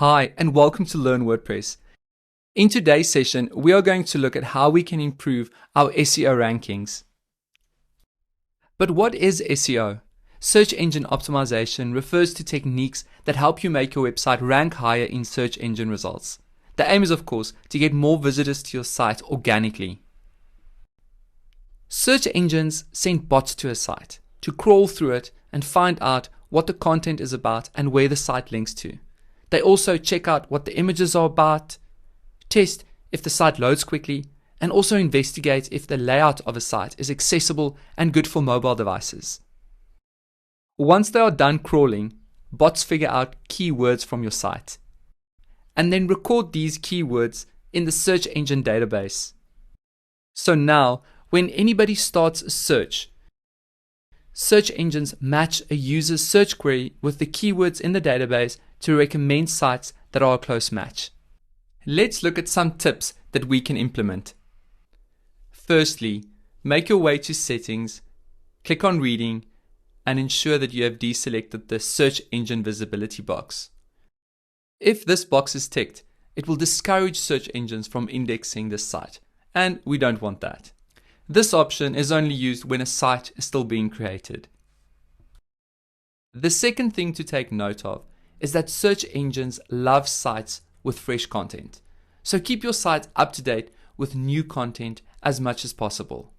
Hi, and welcome to Learn WordPress. In today's session, we are going to look at how we can improve our SEO rankings. But what is SEO? Search engine optimization refers to techniques that help you make your website rank higher in search engine results. The aim is, of course, to get more visitors to your site organically. Search engines send bots to a site to crawl through it and find out what the content is about and where the site links to. They also check out what the images are about, test if the site loads quickly, and also investigate if the layout of a site is accessible and good for mobile devices. Once they are done crawling, bots figure out keywords from your site and then record these keywords in the search engine database. So now, when anybody starts a search engines match a user's search query with the keywords in the database to recommend sites that are a close match. Let's look at some tips that we can implement. Firstly, make your way to Settings, click on Reading, and ensure that you have deselected the Search Engine Visibility box. If this box is ticked, it will discourage search engines from indexing this site, and we don't want that. This option is only used when a site is still being created. The second thing to take note of is that search engines love sites with fresh content. So keep your site up to date with new content as much as possible.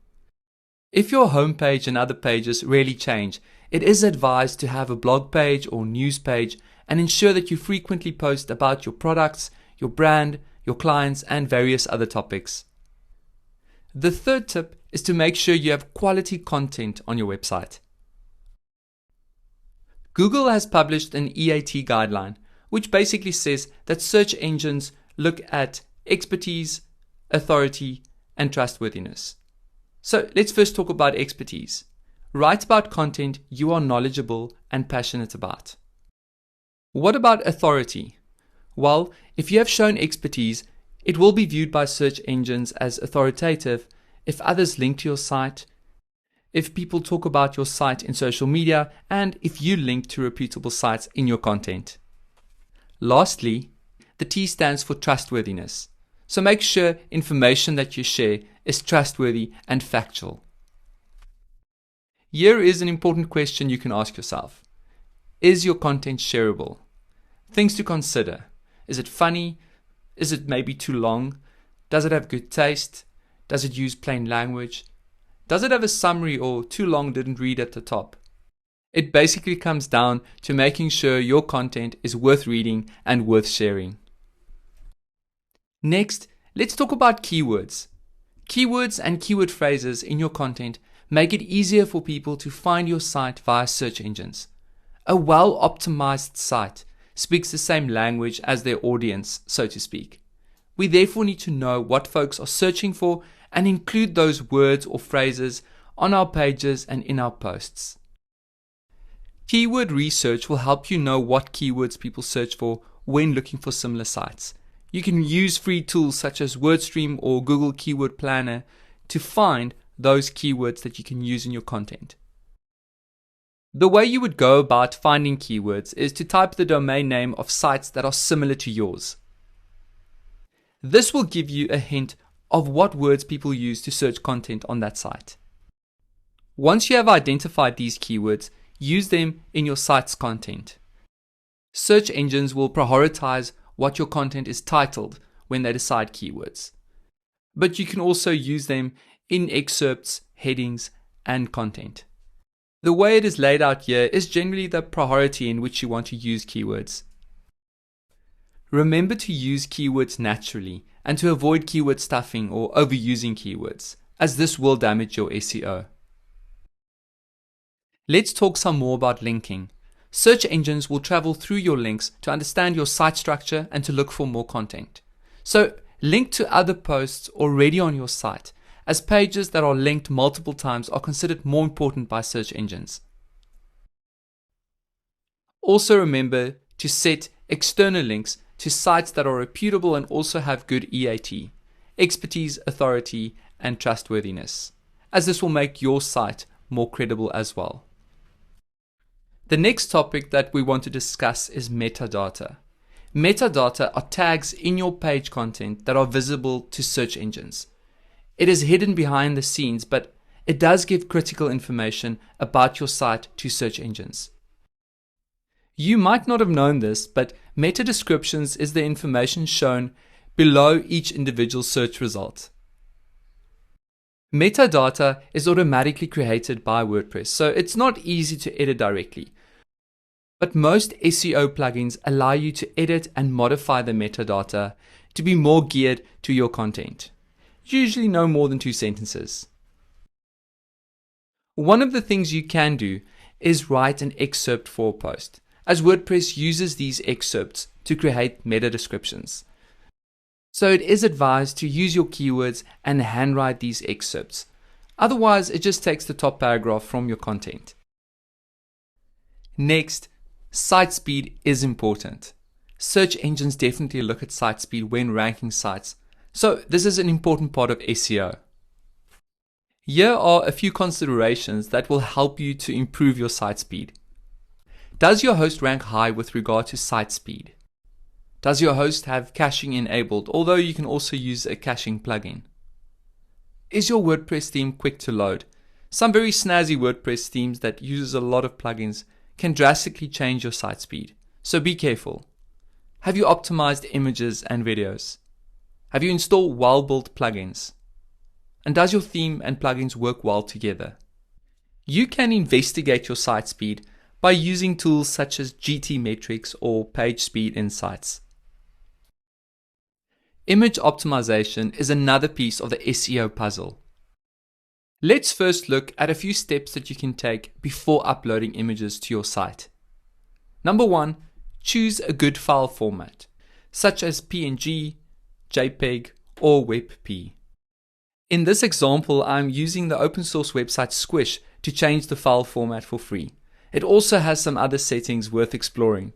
If your homepage and other pages rarely change, it is advised to have a blog page or news page and ensure that you frequently post about your products, your brand, your clients, and various other topics. The third tip is to make sure you have quality content on your website. Google has published an EAT guideline, which basically says that search engines look at expertise, authority, and trustworthiness. So let's first talk about expertise. Write about content you are knowledgeable and passionate about. What about authority? Well, if you have shown expertise, it will be viewed by search engines as authoritative if others link to your site, if people talk about your site in social media, and if you link to reputable sites in your content. Lastly, the T stands for trustworthiness. So make sure information that you share is trustworthy and factual. Here is an important question you can ask yourself. Is your content shareable? Things to consider. Is it funny? Is it maybe too long? Does it have good taste? Does it use plain language? Does it have a summary or too long didn't read at the top? It basically comes down to making sure your content is worth reading and worth sharing. Next, let's talk about keywords. Keywords and keyword phrases in your content make it easier for people to find your site via search engines. A well-optimized site speaks the same language as their audience, so to speak. We therefore need to know what folks are searching for and include those words or phrases on our pages and in our posts. Keyword research will help you know what keywords people search for when looking for similar sites. You can use free tools such as WordStream or Google Keyword Planner to find those keywords that you can use in your content. The way you would go about finding keywords is to type the domain name of sites that are similar to yours. This will give you a hint of what words people use to search content on that site. Once you have identified these keywords, use them in your site's content. Search engines will prioritize what your content is titled when they decide keywords. But you can also use them in excerpts, headings, and content. The way it is laid out here is generally the priority in which you want to use keywords. Remember to use keywords naturally and to avoid keyword stuffing or overusing keywords, as this will damage your SEO. Let's talk some more about linking. Search engines will travel through your links to understand your site structure and to look for more content. So link to other posts already on your site, as pages that are linked multiple times are considered more important by search engines. Also remember to set external links to sites that are reputable and also have good EAT, expertise, authority, and trustworthiness, as this will make your site more credible as well. The next topic that we want to discuss is metadata. Metadata are tags in your page content that are visible to search engines. It is hidden behind the scenes, but it does give critical information about your site to search engines. You might not have known this, but meta descriptions is the information shown below each individual search result. Metadata is automatically created by WordPress, so it's not easy to edit directly. But most SEO plugins allow you to edit and modify the metadata to be more geared to your content, usually no more than 2 sentences. One of the things you can do is write an excerpt for a post, as WordPress uses these excerpts to create meta descriptions. So it is advised to use your keywords and handwrite these excerpts. Otherwise, it just takes the top paragraph from your content. Next, site speed is important. Search engines definitely look at site speed when ranking sites, so this is an important part of SEO. Here are a few considerations that will help you to improve your site speed. Does your host rank high with regard to site speed? Does your host have caching enabled, although you can also use a caching plugin? Is your WordPress theme quick to load? Some very snazzy WordPress themes that uses a lot of plugins can drastically change your site speed, so be careful. Have you optimized images and videos? Have you installed well-built plugins? And does your theme and plugins work well together? You can investigate your site speed by using tools such as GTmetrix or PageSpeed Insights. Image optimization is another piece of the SEO puzzle. Let's first look at a few steps that you can take before uploading images to your site. Number 1, choose a good file format, such as PNG, JPEG, or WebP. In this example, I'm using the open source website Squish to change the file format for free. It also has some other settings worth exploring.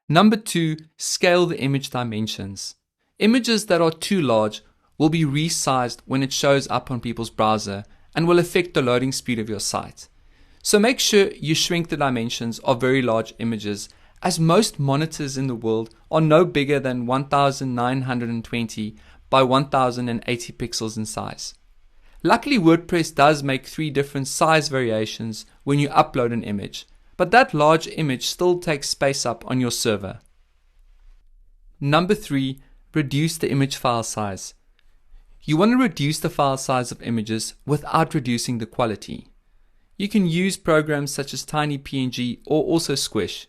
Number 2, scale the image dimensions. Images that are too large will be resized when it shows up on people's browser and will affect the loading speed of your site. So make sure you shrink the dimensions of very large images, as most monitors in the world are no bigger than 1920 by 1080 pixels in size. Luckily, WordPress does make 3 different size variations when you upload an image, but that large image still takes space up on your server. Number 3, reduce the image file size. You want to reduce the file size of images without reducing the quality. You can use programs such as TinyPNG or also Squish.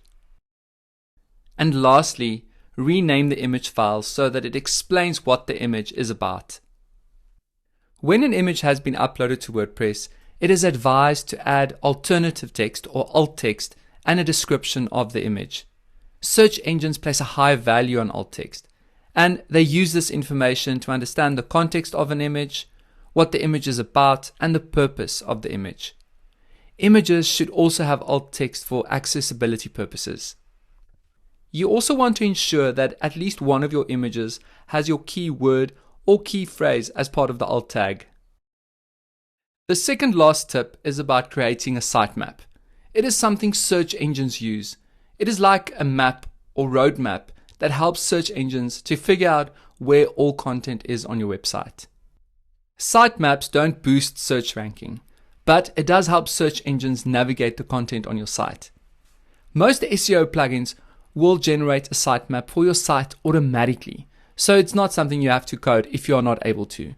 And lastly, rename the image file so that it explains what the image is about. When an image has been uploaded to WordPress, it is advised to add alternative text or alt text and a description of the image. Search engines place a high value on alt text, and they use this information to understand the context of an image, what the image is about, and the purpose of the image. Images should also have alt text for accessibility purposes. You also want to ensure that at least one of your images has your keyword or key phrase as part of the alt tag. The second last tip is about creating a sitemap. It is something search engines use. It is like a map or roadmap that helps search engines to figure out where all content is on your website. Sitemaps don't boost search ranking, but it does help search engines navigate the content on your site. Most SEO plugins will generate a sitemap for your site automatically, so it's not something you have to code if you are not able to.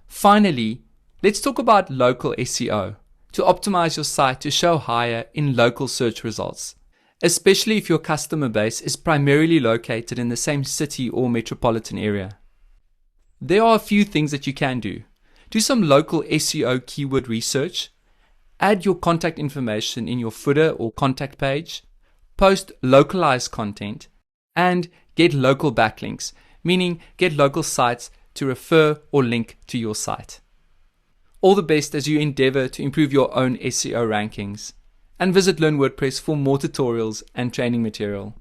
Finally, let's talk about local SEO to optimize your site to show higher in local search results, especially if your customer base is primarily located in the same city or metropolitan area. There are a few things that you can do. Do some local SEO keyword research, add your contact information in your footer or contact page, post localized content, and get local backlinks, meaning get local sites to refer or link to your site. All the best as you endeavor to improve your own SEO rankings, and visit Learn WordPress for more tutorials and training material.